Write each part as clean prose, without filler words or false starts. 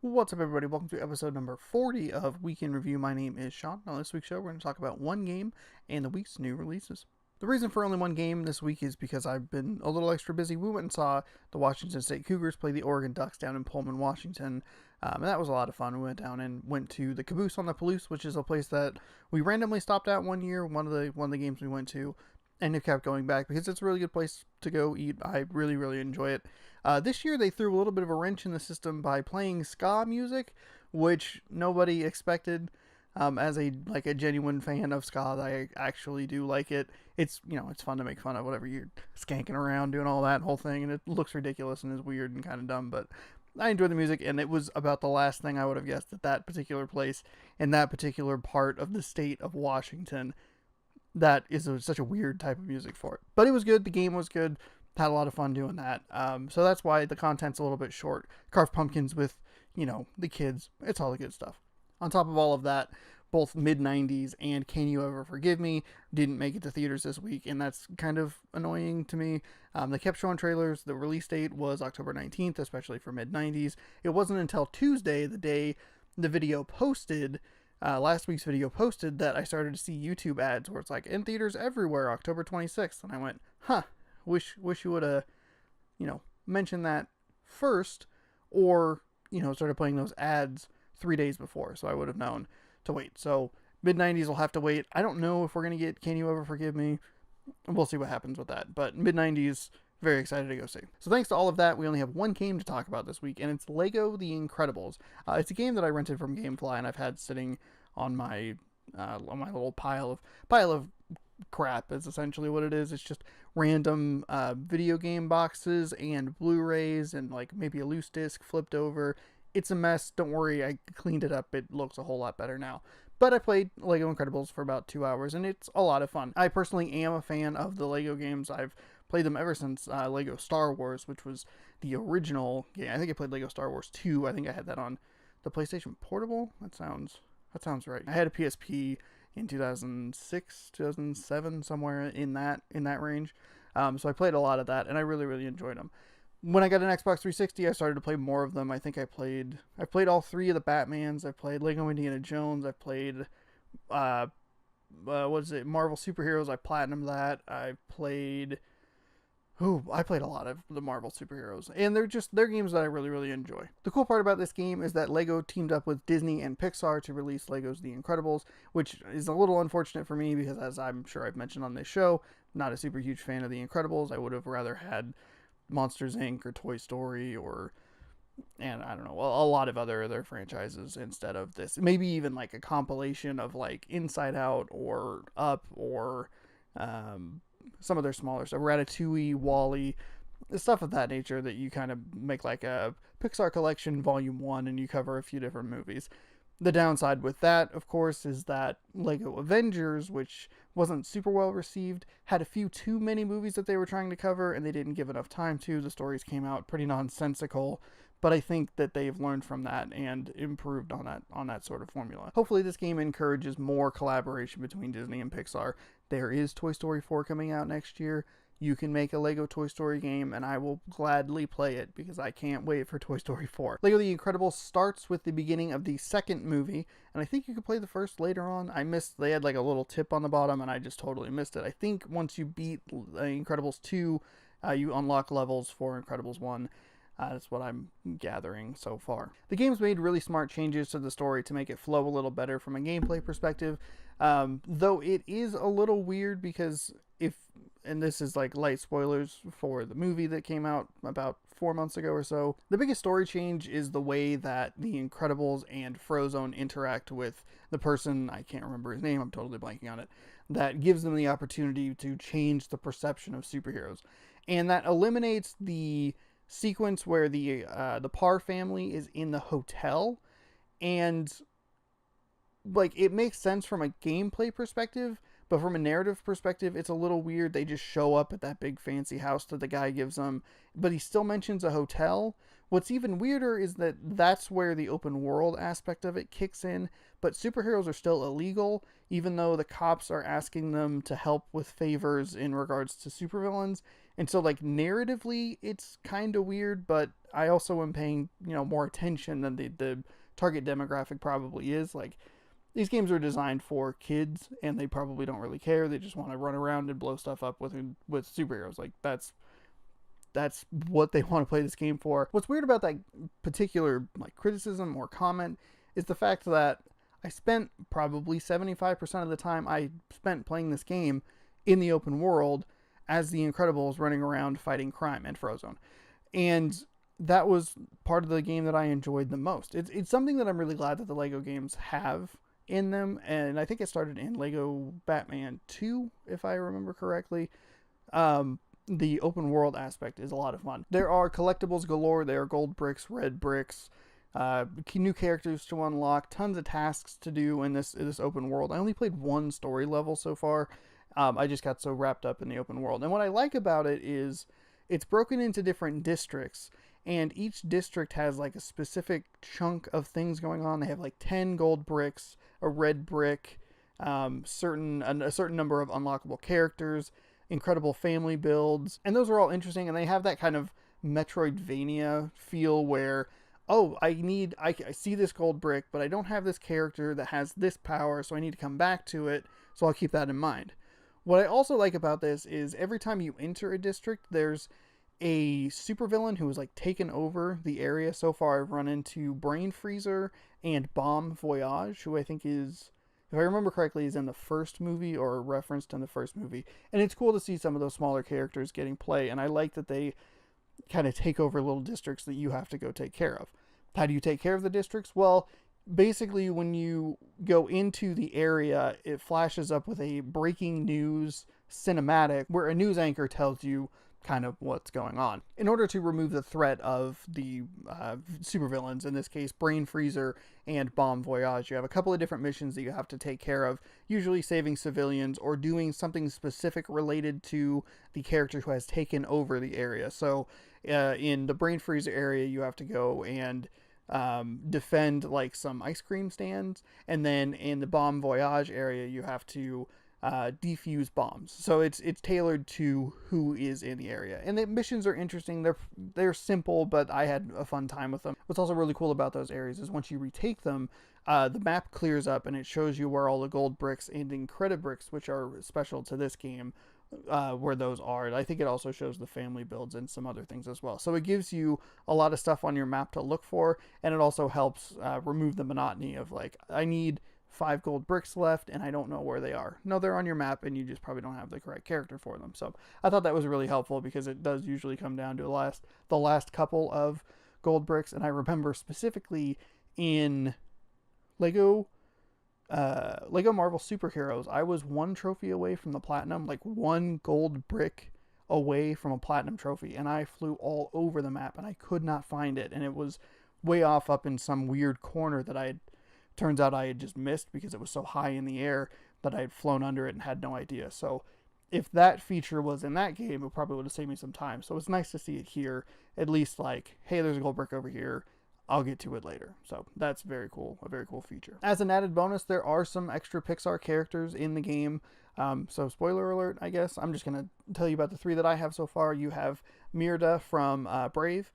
What's up, everybody? Welcome to episode number 40 of Week in Review. My name is Sean. On this week's show, we're going to talk about one game and the week's new releases. The reason for only one game this week is because I've been a little extra busy. We went and saw the Washington State Cougars play the Oregon Ducks down in Pullman, Washington, and that was a lot of fun. We went down and went to the Caboose on the Palouse, which is a place that we randomly stopped at one year. One of the games we went to, and it kept going back because it's a really good place to go eat. I really enjoy it. This year they threw a little bit of a wrench in the system by playing ska music, which nobody expected. As a genuine fan of ska, I actually do like it. It's it's fun to make fun of whatever you're skanking around doing all that whole thing, and it looks ridiculous and is weird and kind of dumb, but I enjoy the music, and it was about the last thing I would have guessed at that particular place in that particular part of the state of Washington. That is such a weird type of music for it, but it was good. The game was good. Had a lot of fun doing that. So that's why the content's a little bit short. Carved pumpkins with, the kids. It's all the good stuff. On top of all of that, both mid-90s and Can You Ever Forgive Me didn't make it to theaters this week, and that's kind of annoying to me. They kept showing trailers. The release date was October 19th, especially for mid-90s. It wasn't until Tuesday, the day the video posted, last week's video posted, that I started to see YouTube ads where it's like, in theaters everywhere, October 26th. And I went, huh. Wish you would have, mentioned that first, or started playing those ads 3 days before, so I would have known to wait. So mid-90s will have to wait. I don't know if we're gonna get Can You Ever Forgive Me. We'll see what happens with that. But mid-90s, very excited to go see. So thanks to all of that, we only have one game to talk about this week, and it's Lego The Incredibles. It's a game that I rented from GameFly and I've had sitting on my little pile of crap is essentially what it is. It's just random video game boxes and Blu-rays and like maybe a loose disc flipped over. It's a mess. Don't worry, I cleaned it up. It looks a whole lot better now. But I played Lego Incredibles for about 2 hours, and it's a lot of fun. I personally am a fan of the Lego games. I've played them ever since Lego Star Wars, which was the original game. I think I played Lego Star Wars 2. I think I had that on the PlayStation Portable. That sounds right. I had a PSP in 2006, 2007, somewhere in that range. So I played a lot of that, and I really enjoyed them. When I got an Xbox 360, I started to play more of them. I think I played all three of the Batmans. I played Lego Indiana Jones. I played what is it, Marvel Superheroes. I platinumed that. I played a lot of the Marvel superheroes, and they're games that I really enjoy. The cool part about this game is that Lego teamed up with Disney and Pixar to release Lego's The Incredibles, which is a little unfortunate for me because, as I'm sure I've mentioned on this show, I'm not a super huge fan of The Incredibles. I would have rather had Monsters Inc. or Toy Story and I don't know, a lot of other franchises instead of this. Maybe even like a compilation of like Inside Out or Up or some of their smaller stuff, Ratatouille, Wall-E, stuff of that nature that you kind of make like a Pixar Collection Volume 1 and you cover a few different movies. The downside with that, of course, is that Lego Avengers, which wasn't super well received, had a few too many movies that they were trying to cover and they didn't give enough time to. The stories came out pretty nonsensical, but I think that they've learned from that and improved on that sort of formula. Hopefully this game encourages more collaboration between Disney and Pixar. There is Toy Story 4 coming out next year. You can make a Lego Toy Story game, and I will gladly play it because I can't wait for Toy Story 4. Lego The Incredibles starts with the beginning of the second movie, and I think you can play the first later on. They had like a little tip on the bottom, and I just totally missed it. I think once you beat Incredibles 2, you unlock levels for Incredibles 1. That's what I'm gathering so far. The game's made really smart changes to the story to make it flow a little better from a gameplay perspective, though it is a little weird because and this is like light spoilers for the movie that came out about 4 months ago or so, the biggest story change is the way that the Incredibles and Frozone interact with the person, I can't remember his name, I'm totally blanking on it, that gives them the opportunity to change the perception of superheroes. And that eliminates the sequence where the Parr family is in the hotel, and like it makes sense from a gameplay perspective, but from a narrative perspective, it's a little weird. They just show up at that big fancy house that the guy gives them, but he still mentions a hotel. What's even weirder is that that's where the open world aspect of it kicks in, but superheroes are still illegal, even though the cops are asking them to help with favors in regards to supervillains. And so, like, narratively, it's kind of weird, but I also am paying, more attention than the target demographic probably is. Like, these games are designed for kids, and they probably don't really care. They just want to run around and blow stuff up with superheroes. Like, that's what they want to play this game for. What's weird about that particular like criticism or comment is the fact that I spent probably 75% of the time I spent playing this game in the open world as the Incredibles running around fighting crime and Frozone. And that was part of the game that I enjoyed the most. It's something that I'm really glad that the Lego games have in them, and I think it started in Lego Batman 2, if I remember correctly. The open world aspect is a lot of fun. There are collectibles galore. There are gold bricks, red bricks, new characters to unlock, tons of tasks to do in this open world. I only played one story level so far. I just got so wrapped up in the open world. And what I like about it is it's broken into different districts, and each district has like a specific chunk of things going on. They have like 10 gold bricks, a red brick, a certain number of unlockable characters, incredible family builds, and those are all interesting, and they have that kind of Metroidvania feel where, oh, I see this gold brick, but I don't have this character that has this power, so I need to come back to it, so I'll keep that in mind. What I also like about this is every time you enter a district, there's a supervillain who has like taken over the area. So far I've run into Brain Freezer and Bomb Voyage, who I think is, if I remember correctly, is in the first movie or referenced in the first movie. And it's cool to see some of those smaller characters getting play. And I like that they kind of take over little districts that you have to go take care of. How do you take care of the districts? Well, basically when you go into the area, it flashes up with a breaking news cinematic where a news anchor tells you kind of what's going on. In order to remove the threat of the supervillains, in this case Brain Freezer and Bomb Voyage, you have a couple of different missions that you have to take care of, usually saving civilians or doing something specific related to the character who has taken over the area. So in the Brain Freezer area, you have to go and defend like some ice cream stands, and then in the Bomb Voyage area you have to defuse bombs. So it's tailored to who is in the area, and the missions are interesting. They're simple, but I had a fun time with them. What's also really cool about those areas is once you retake them, the map clears up and it shows you where all the gold bricks and incredible bricks, which are special to this game, where those are. I think it also shows the family builds and some other things as well. So it gives you a lot of stuff on your map to look for, and it also helps remove the monotony of like, I need 5 gold bricks left and I don't know where they are. No, they're on your map and you just probably don't have the correct character for them. So I thought that was really helpful because it does usually come down to the last couple of gold bricks. And I remember specifically in Lego Marvel Superheroes, I was 1 trophy away from the platinum, like 1 gold brick away from a platinum trophy, and I flew all over the map and I could not find it, and it was way off up in some weird corner that turns out I had just missed because it was so high in the air that I had flown under it and had no idea. So if that feature was in that game, it probably would have saved me some time. So it's nice to see it here, at least like, hey, there's a gold brick over here, I'll get to it later. So that's very cool, a very cool feature. As an added bonus, there are some extra Pixar characters in the game. So spoiler alert, I guess. I'm just going to tell you about the 3 that I have so far. You have Mirda from Brave,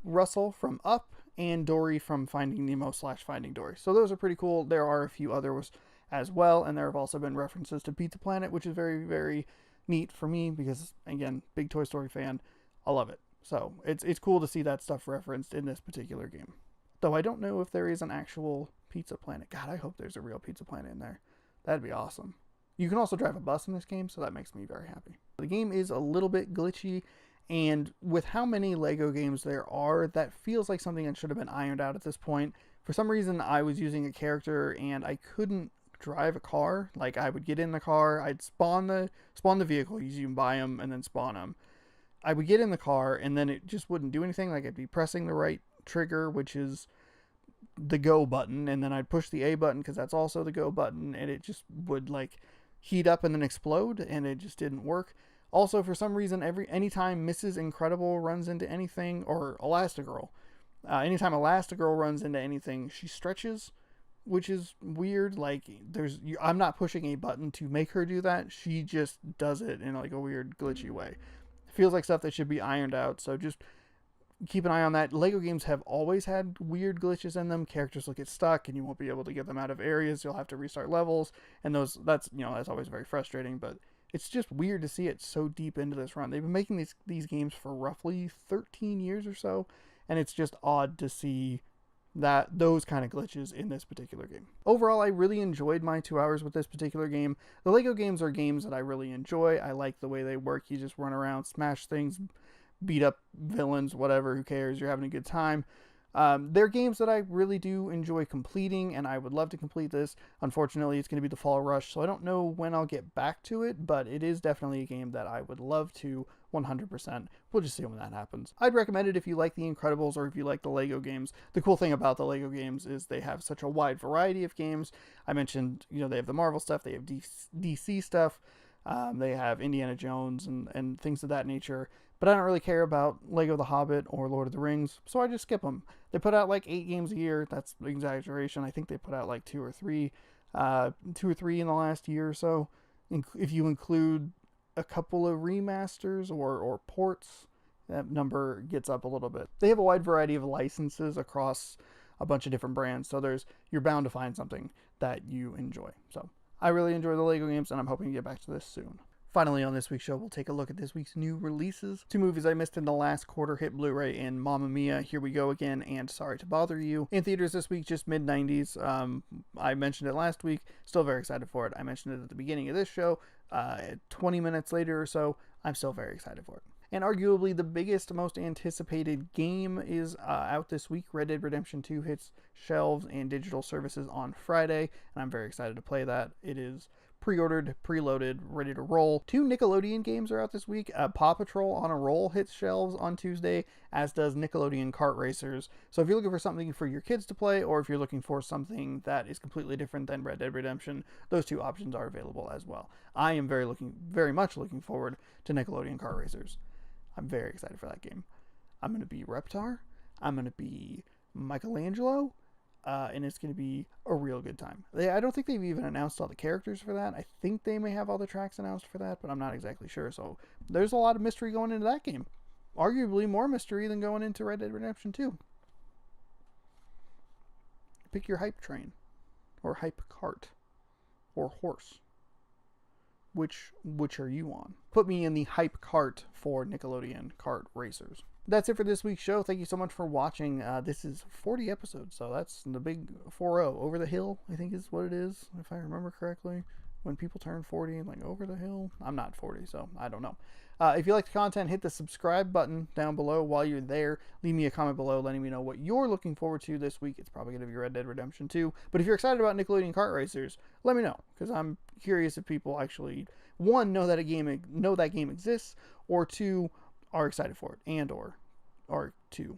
Russell from Up, and Dory from Finding Nemo / Finding Dory. So those are pretty cool. There are a few others as well, and there have also been references to Pizza Planet, which is very, very neat for me because, again, big Toy Story fan. I love it. So it's cool to see that stuff referenced in this particular game. Though I don't know if there is an actual Pizza Planet. God, I hope there's a real Pizza Planet in there. That'd be awesome. You can also drive a bus in this game, so that makes me very happy. The game is a little bit glitchy, and with how many Lego games there are, that feels like something that should have been ironed out at this point. For some reason, I was using a character and I couldn't drive a car. Like, I would get in the car, I'd spawn the vehicle, you can buy them and then spawn them. I would get in the car and then it just wouldn't do anything. Like, I'd be pressing the right trigger, which is the go button, and then I'd push the A button because that's also the go button, and it just would like heat up and then explode, and it just didn't work. Also, for some reason, anytime Mrs. Incredible runs into anything, or Elastigirl, anytime Elastigirl runs into anything, she stretches, which is weird. Like, I'm not pushing a button to make her do that. She just does it in like a weird glitchy way. feels like stuff that should be ironed out. So just keep an eye on that. Lego games have always had weird glitches in them. Characters will get stuck and you won't be able to get them out of areas. You'll have to restart levels, and that's always very frustrating, but it's just weird to see it so deep into this run. They've been making these games for roughly 13 years or so, and it's just odd to see those kind of glitches in this particular game. Overall, I really enjoyed my 2 hours with this particular game. The Lego games are games that I really enjoy. I like the way they work. You just run around, smash things, beat up villains, whatever, who cares? You're having a good time. They're games that I really do enjoy completing, and I would love to complete this. Unfortunately, it's going to be the fall rush, so I don't know when I'll get back to it, but it is definitely a game that I would love to 100%. We'll just see when that happens. I'd recommend it if you like The Incredibles or if you like the Lego games. The cool thing about the Lego games is they have such a wide variety of games. I mentioned, they have the Marvel stuff, they have DC stuff, they have Indiana Jones and things of that nature. But I don't really care about Lego The Hobbit or Lord of the Rings, so I just skip them. They put out like 8 games a year. That's an exaggeration. I think they put out like 2 or 3 in the last year or so. If you include a couple of remasters or ports, that number gets up a little bit. They have a wide variety of licenses across a bunch of different brands, so you're bound to find something that you enjoy. So I really enjoy the Lego games, and I'm hoping to get back to this soon. Finally, on this week's show, we'll take a look at this week's new releases. 2 movies I missed in the last quarter hit Blu-ray in Mamma Mia, Here We Go Again, and Sorry to Bother You. In theaters this week, just mid-90s. I mentioned it last week. Still very excited for it. I mentioned it at the beginning of this show. 20 minutes later or so, I'm still very excited for it. And arguably the biggest, most anticipated game is out this week. Red Dead Redemption 2 hits shelves and digital services on Friday, and I'm very excited to play that. It is pre-ordered, preloaded, ready to roll. 2 Nickelodeon games are out this week. Paw Patrol on a Roll hits shelves on Tuesday, as does Nickelodeon Kart Racers. So if you're looking for something for your kids to play, or if you're looking for something that is completely different than Red Dead Redemption, those 2 options are available as well. I am very much looking forward to Nickelodeon Kart Racers. I'm very excited for that game. I'm going to be Reptar. I'm going to be Michelangelo. And it's going to be a real good time. I don't think they've even announced all the characters for that. I think they may have all the tracks announced for that, but I'm not exactly sure. So there's a lot of mystery going into that game. Arguably more mystery than going into Red Dead Redemption 2. Pick your hype train, or hype cart, or horse. Which are you on? Put me in the hype cart for Nickelodeon Kart Racers. That's it for this week's show. Thank you so much for watching. This is 40 episodes, so that's the big 40. Over the hill, I think is what it is, if I remember correctly. When people turn 40, like over the hill. I'm not 40, so I don't know. If you like the content, hit the subscribe button down below. While you're there, leave me a comment below letting me know what you're looking forward to this week. It's probably going to be Red Dead Redemption 2. But if you're excited about Nickelodeon Kart Racers, let me know, because I'm curious if people actually, 1, know that game exists, or 2, are excited for it, and or 2.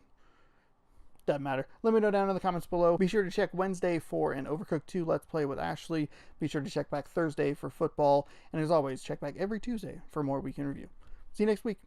Doesn't matter. Let me know down in the comments below. Be sure to check Wednesday for an Overcooked 2 Let's Play with Ashley. Be sure to check back Thursday for football. And as always, check back every Tuesday for more Week in Review. See you next week.